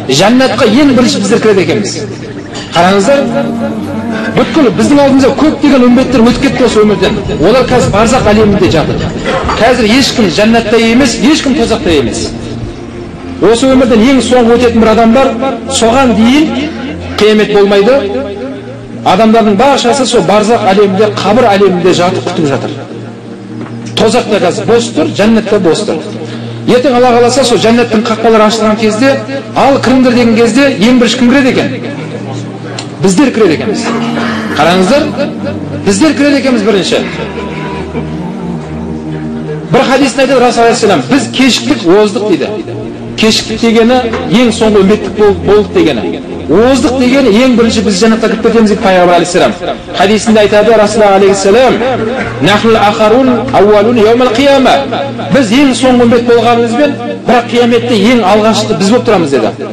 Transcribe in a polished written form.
Jannatqa ең birinchi bizlar kiradi ekanmiz. Qarangizlar, бүткіл біздің алдымызда көптеген үмбеттер өтіп кетті осы өмірден. Олар қазір барзақ әлемінде жатыр. Қазір ешкім жәннатта емес, ешкім тозақта емес. Осы өмірден ең соңғы өтетін бір адам бар, соған дейін қиямет болмайды. Адамдардың баршасы сол барзақ әлемінде, қабір әлемінде жатып күтіп жатыр. Тозақта қазір бос тұр, жәннатта бос тұр. Ертең Алла қаласа сол жәннаттың қақпалары ашылған кезде, ал кіріңдер деген кезде ең бірінші кім кіреді екен? Біздер кіреді екенбіз. Қараңыздар, біздер кіреді екенбіз бірінші. Бір хадисте айтады Расул алейхиссалам, біз кешіктік, оздық дейді. Кешіктік дегені ең соңғы үмбеттік болдық дегені. Оздық дегені ең бірінші біз жәннатқа кіріп кетеміз дейді пайғамбар алейхиссалам. Хадисінде айтады Расул алейхиссалам, нахнул ахарун аувалун яумал қияма. Біз ең соңғы үмбет болғанымызбен, бірақ қияметте ең алғашқы біз болып тұрамыз деді.